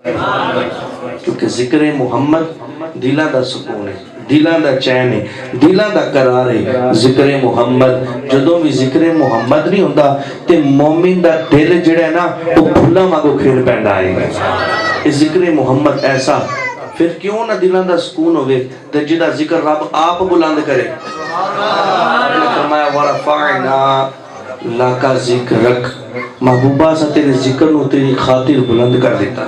کیونکہ ذکر محمد دلاں دا سکون ہے، دلاں دا چین ہے، دلاں دا قرار ہے۔ ذکر محمد جدوں بھی ذکر محمد نہیں ہوندا تے مومن دا دل جڑا ہے نا وہ پھلاں وانگوں کھل پیندا ہے۔ اس ذکر محمد ایسا پھر کیوں نہ دلاں دا سکون ہوئے تے جدا ذکر رب آپ بلند کرے۔ آپ نے فرمایا ورفعنا لک ذکرک، محبوبہ سا تیرے ذکر نو تیری خاطر بلند کر دیتا،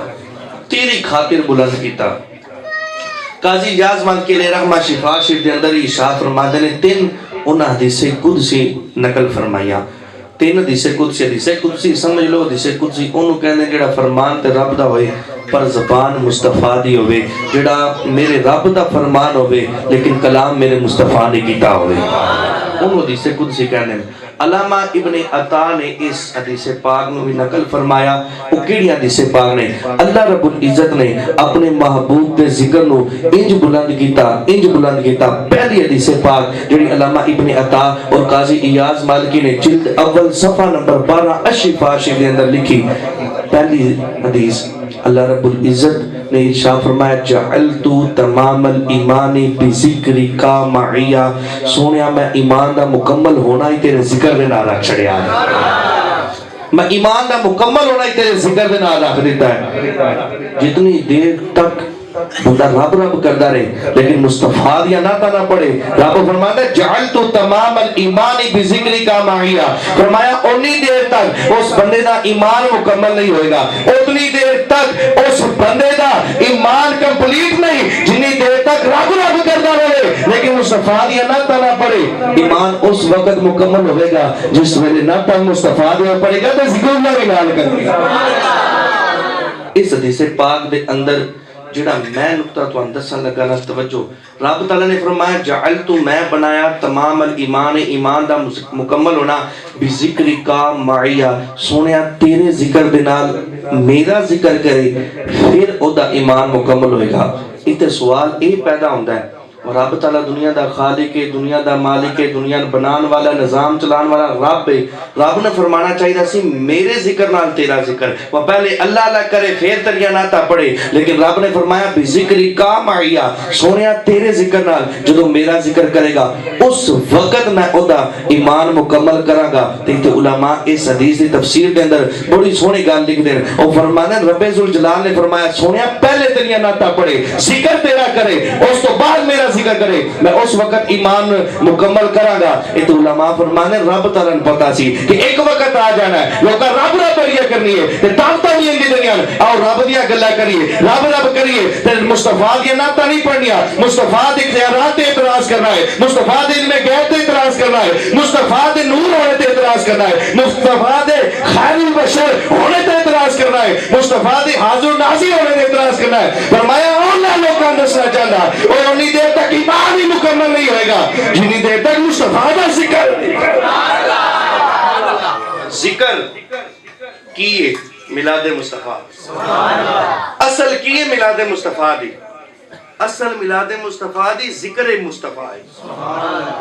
تیری خاطر بلند کیتا۔ قاضی یازمند کے لئے رحمہ شفا شریف دے اندر اشارہ فرماتے نے تین انہاں حدیث قدسی نقل فرمائیا۔ تین حدیث قدسی سمجھ لو، حدیث قدسی انہوں کہنے جڑا فرمان تے رب دا ہوئے پر زبان مصطفیٰ دی ہوئے، جڑا میرے رب دا فرمان ہوئے لیکن کلام میرے مصطفیٰ نے کیتا ہوئے، انہوں حدیث قدسی کہنے میں۔ علامہ ابن عطا نے اس حدیث پاک میں بھی نقل فرمایا۔ وہ کیڑی حدیث پاک نے؟ اللہ رب العزت نے اپنے محبوب دے ذکر نو انج بلند کیتا۔ پہلی حدیث پاک جڑی علامہ ابن عطا اور قاضی ایاز مالکی نے جلد اول صفحہ نمبر 12 الشفا شریف دے اندر لکھی۔ پہلی حدیث اللہ رب العزت نے ارشاد فرمایا جعلت تمام الایمان بذکرک معیا، سونیا میں ایمان دا مکمل ہونا ہی تیرے ذکر دے نال رکھ چھڑیا ہے، میں ایمان دا مکمل ہونا ہی تیرے ذکر دے نال رکھ دیتا ہے۔ جتنی دیر تک بندہ رب کردہ رہے لیکن مصطفیٰ دیا ناتا نہ پڑے، رب فرماتا ہے جعلت تمام الایمان بذکرک معیا، فرمایا انی دیر تک اس بندے دا ایمان مکمل نہیں ہوئے گا، اتنی دیر تک اس بندے دا ایمان کمپلیٹ نہیں جنی دیر تک رب کردہ رہے لیکن مصطفیٰ دیا ناتا نہ پڑے۔ ایمان اس وقت مکمل ہوئے گا جس ویلے ناتا مصطفیٰ دیا پڑے گا تو ذکر اللہ بھی نال کرے گا۔ اس حدیث پاک دے اندر جڑا میں نقطہ تو اندسن لگا نا توجہ، رب تعالیٰ نے فرمایا جعلت میں بنایا تمام الایمان، ایمان دا مکمل ہونا بذکرک معیا، سونیا تیرے ذکر دے نال میرا ذکر کرے پھر او دا ایمان مکمل ہوئے گا۔ اتنے سوال اے پیدا ہوندہ ہے رب تعالیٰ دنیا دا خالق ہے، دنیا دا مالک ہے، دنیا بنان والا نظام چلان والا رب ہے، رب نے فرمانا چاہیے سی میرے ذکر نال تیرا ذکر، وہ پہلے اللہ اللہ کرے پھر تریا ناتا پڑے، لیکن رب نے فرمایا بذکرک معیا، سونیا تیرے ذکر نال جدو میرا ذکر کرے گا اس وقت میں او دا ایمان مکمل کرا گا۔ تو علماء اس حدیث دی تفسیر دے اندر بڑی سونی گال لکھ دیں، اور فرمانا رب ذوالجلال نے فرمایا سونیا پہلے تریا ناتا پڑے، ذکر تیرا کرے اس تو بعد میرا ذکر کرے، میں اس وقت ایمان مکمل کرا گا۔ یہ تو علماء فرمانے رب تعالیٰ نے پتا سی کہ ایک وقت آ جانا ہے لوگا رب رب کرنی ہے تے طاقتاں بھی اندی دنیا اور رب دیا گلا کریے، رب کریے تے مصطفیٰ دیا نعتاں نہیں پڑھنیاں، مصطفیٰ دے اختیارات تے اعتراض کرنا ہے، مصطفیٰ دے علم غیب تے اعتراض کرنا ہے، مصطفیٰ دے نور ہونے تے اعتراض کرنا ہے، مصطفیٰ دے خیر البشر ہونے تے اعتراض کرنا ہے، مصطفیٰ دے حاضر نازی ہونے تے اعتراض کرنا ہے۔ فرمایا اولا لوگاں دسنا چاہتا اور انہی دیر تک ایمان ہی مکمل نہیں ہوئے گا جنہی دیر تک مصطفیٰ دا ذکر کیے میلاد مصطفیٰ، اصل کیے میلاد مصطفیٰ دی، اصل میلاد مصطفیٰ دی ذکر مصطفیٰ ہے۔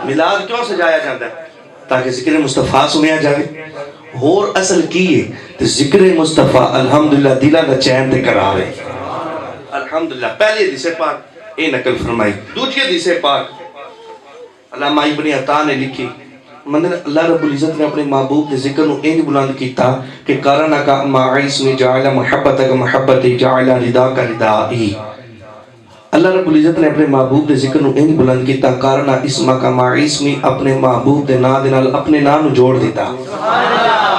میلاد کیوں سجایا جاتا ہے؟ تاکہ ذکر مصطفیٰ سنیا جائے، اور اصل کیے تو ذکر مصطفیٰ الحمدللہ دلہ دا چین تے قرار ہے۔ الحمدللہ پہلی حدیث پاک اے نقل فرمائی۔ دوسری حدیث پاک علامہ ابن عطا نے لکھی، اللہ رب العزت نے اپنے محبوب کے ذکر نو انج بلند کیتا کہ قرنک مع اسم جعل محبتک محبتی جعل رداک ردائی۔ اللہ رب العزت نے اپنے محبوب کے ذکر نو انج بلند کیتا قرنا اسمک مع اسمی، اپنے محبوب دے نام دے نال اپنے نام نو جوڑ دیتا،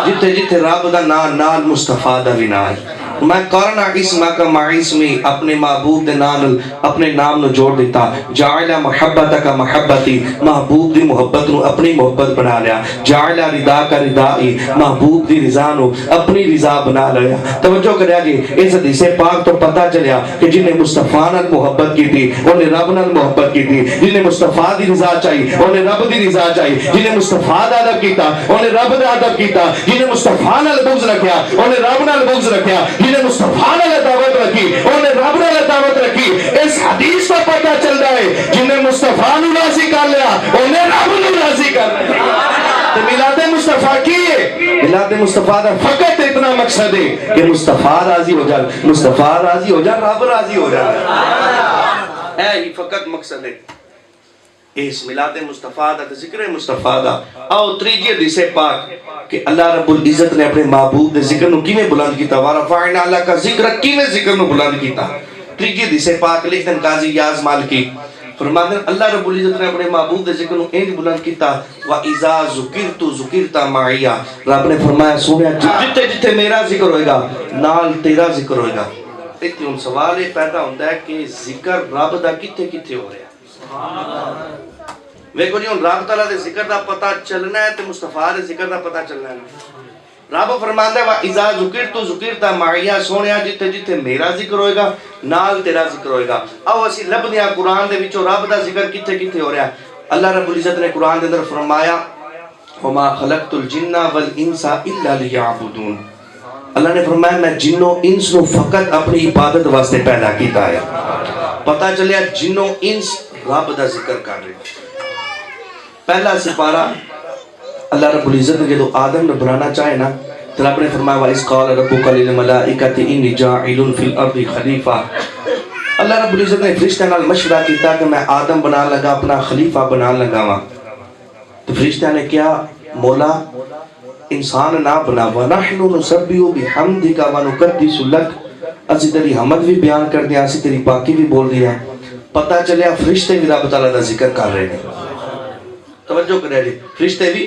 جتھے جتھے رب دا نام نال مصطفیٰ دا بھی نام، میں قرنا اسمک مع اسمی، اپنے محبوب دے نام اپنے نام نو جوڑ دیتا، جعل محبتک محبتی، محبوب دی محبت نو اپنی محبت بنا لیا، جعل رداک ردائی، محبوب دی رضا نو اپنی رضا بنا لیا۔ توجہ کریا جی اس حدیث پاک تو پتہ چلیا کہ جنہیں مصطفیٰ نال محبت کی تھی انہیں رب نال محبت کی تھی، جنہیں مصطفیٰ دی رضا چاہی انہیں رب دی رضا چاہی، جنہیں مصطفیٰ دا ادب کیتا انہیں رب دا ادب کیتا، جنہیں مصطفیٰ نال بغض رکھیا انہیں رب نال بغض رکھیا، جنہیں مصطفیٰ نال دعوت رکھی انہیں رب نال دعوت رکھی۔ اس حدیث کا پتہ چل رہا ہے جنہیں مصطفیٰ نو راضی کر لیا انہیں رب نو راضی کر لیا۔ تو میلاد مصطفیٰ کی ہے؟ میلاد مصطفیٰ دا فقط اتنا مقصد ہے کہ مصطفیٰ راضی ہو جائے، مصطفیٰ راضی ہو جائے، رب راضی ہو جائے، اے ہی فقط مقصد ہے اس ملاد مصطفیٰ دا ذکر مصطفیٰ دا۔ آؤ تریجی حدیث پاک کہ اللہ رب العزت نے اپنے محبوب دے ذکر نو کیویں بلند کیتا، ورفعنا اللہ کا ذکر کیویں ذکر نو بلند کیتا۔ تریجی حدیث پاک لکھدن قاضی یاز مالکی فرماتے ہیں اللہ رب العزت نے اپنے محبوب دے ذکر نو انج بلند کیتا، وَإِذَا ذُكِرْتُ ذُكِرْتَ مَعِيَّ، رب نے فرمایا سونیا جتے جتے میرا ذکر ہوئے گا نال تیرا ذکر ہوئے گا۔ اتنی ان سوال یہ پیدا ہوتا ہے کہ ذکر رب دا کتے کتے ہو رہا ہے؟ ویکھو جی ان رب تعالیٰ دے ذکر دا پتہ چلنا ہے تے مصطفیٰ دے ذکر دا پتہ چلنا ہے۔ رب فرماندا ہے وَإِذَا ذُكِرْتُ ذُكِرْتَ مَعِيَّ، سونیا جتے جتے میرا ذکر ہوئے گا نال تیرا ذکر ہوئے گا۔ او اسی لبدے ہیں قرآن دے وچوں رب دا ذکر کتے کتے ہو رہا ہے۔ اللہ رب العزت نے قرآن دے اندر فرمایا وَمَا خَلَقْتُ الْجِنَّ وَالْإِنسَ إِلَّا لِيَعْبُدُونَ، اللہ نے فرمایا میں جنوں انس نو فقط اپنی عبادت واسطے پیدا کیتا ہے۔ پتہ چلیا جنوں انس رب دا ذکر کر رہے ہیں۔ پہلا سپارہ اللہ رب العزت نے جدو آدم نے بنانا چاہے نا تو رب نے فرمایا وَإِذْ قَالَ رَبُّكَ لِلْمَلَائِكَةِ إِنِّي جَاعِلٌ فِي الْأَرْضِ خلیفہ، اللہ رب العزت نے فرشتہ نال مشورہ کیتا کہ میں آدم بنا لگا اپنا خلیفہ بنا لگا ہاں۔ تو فرشتہ نے کیا مولا انسان نہ بنا، وَنَحْنُ نُسَبِّحُ بِحَمْدِكَ وَنُقَدِّسُ لَكَ، اسی تیری حمد بھی بیان کر دیا، اسی تیری پاکی بھی بول دیا۔ پتہ چلیا فرشتے بھی رب تعالیٰ دا ذکر کر رہے ہیں۔ توجہ کرے جی، فرشتے بھی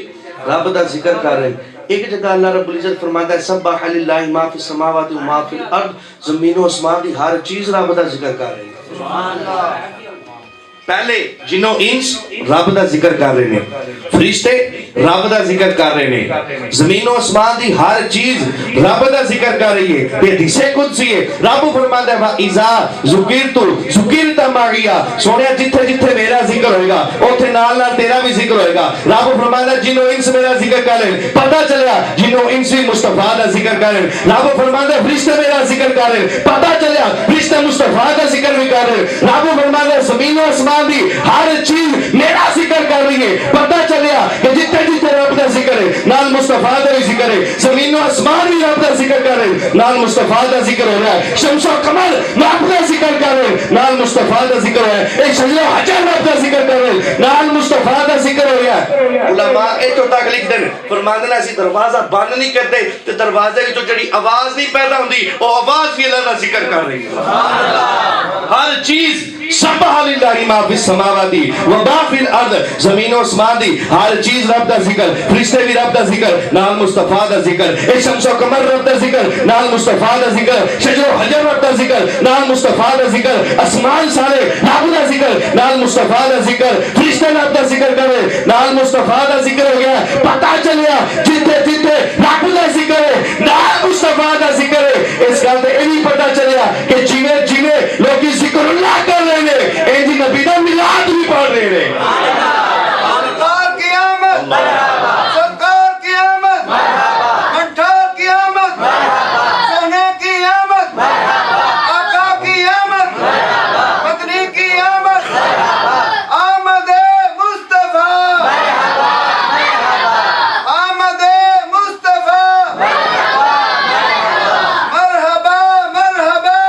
رب دا ذکر کر رہے ہیں۔ ایک جگہ اللہ رب العزت فرماتا ہے سبح للہ ما فی السماوات و ما فی الارض، زمین و اسمان دی ہر چیز رب دا ذکر کر رہی ہے۔ سبحان اللہ۔ پہلے جنوں انس رب دا ذکر کر رہے ہیں، فرشتے رب دا ذکر کر رہے ہیں، زمین و اسمان دی ہر چیز رب دا ذکر کر رہی ہے۔ یہ حدیث قدسی ہے، رب فرماتا ہے وَإِذَا ذُكِرْتُ ذُكِرْتَ مَعِيَّ، سونیا جتھے جتھے میرا ذکر ہوئے گا اوتھے نال نال تیرا بھی ذکر ہوئے گا۔ رب فرماتا ہے جنوں انس میرا ذکر کر رہے ہیں، پتہ چلیا جنوں انس بھی مصطفیٰ دا ذکر کر رہے ہیں۔ رب فرماتا ہے فرشتے میرا ذکر کر رہے ہیں، پتہ چلیا فرشتے مصطفیٰ دا ذکر بھی کر رہے ہیں۔ رب فرماتا ہے زمین و اسمان دی ہر چیز میرا ذکر کر رہی ہے۔ پتہ چلیا کہ جتنے جتنے رب دا ذکر ہے نال مصطفیٰ دا بھی ذکر ہے، زمین و اسمان بھی رب دا ذکر کر رہے ہیں، نال مصطفیٰ دا ذکر ہو رہا ہے، شمس و قمر رب دا ذکر کر رہے ہیں، نال مصطفیٰ دا ذکر ہو رہا ہے، ایک شجر و حجر رب دا ذکر کر رہے ہیں، نال مصطفیٰ دا ذکر ہو رہا ہے۔ علماء ایتو تک لکھ دیں فرماندے اسی دروازہ بند نہیں کرتے تے دروازے کی جو جڑی آواز نہیں پیدا ہوندی وہ آواز بھی اللہ دا ذکر کر رہی ہے۔ ہر چیز سبح للہ ما فی السماوات و ما فی الارض، زمین و اسمان دی ہر چیز رب دا ذکر، فرشتے بھی رب دا ذکر نال مصطفیٰ دا ذکر، اے شمس و قمر رب دا ذکر نال مصطفیٰ دا ذکر، شجر و حجر رب دا ذکر نال مصطفیٰ دا ذکر، اسمان سارے رب دا ذکر نال مصطفیٰ دا ذکر، فرشتے رب دا ذکر کرے نال مصطفیٰ دا ذکر ہو گیا۔ پتہ چلیا جتے جتے رب دا ذکر ہے نال مصطفیٰ دا ذکر ہے۔ اس گل تے یہ بھی پتہ چلیا کہ جیویں جیویں لوگ ذکر اللہ کر رہے ہیں اے جی نبی دا میلاد بھی پڑھ رہے ہیں۔ سرکار کی آمد، سرکار کی آمد، منٹھا کی آمد، سونے کی آمد، آقا کی آمد، مدنی کی آمد، آمد مصطفیٰ، آمد مصطفیٰ، مرحبا مرحبا،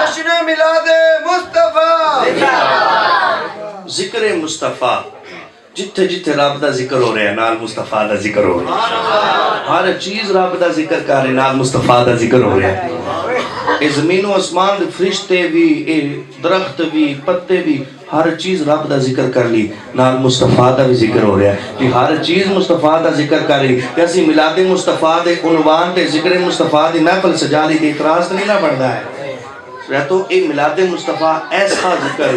جشن میلاد مصطفیٰ۔ ذکر مصطفیٰ جتھے جتھے رب دا ذکر ہو رہا ہے نال مصطفیٰ دا ذکر ہو رہا ہے، ہر چیز رب دا ذکر کر رہے نال مصطفیٰ دا ذکر ہو رہا ہے۔ اے زمین و اسمان دے فرشتے بھی، اے درخت بھی، پتے بھی، ہر چیز رب دا ذکر کر لی نال مصطفیٰ دا بھی ذکر ہو رہا ہے کہ ہر چیز مصطفیٰ دا ذکر کر لی۔ جیسی میلاد مصطفیٰ دے عنوان تے ذکر مصطفیٰ دی محفل سجا لی تے اعتراض نہیں نہ بڑھتا ہے۔ تو اے میلاد مصطفیٰ ایسا ذکر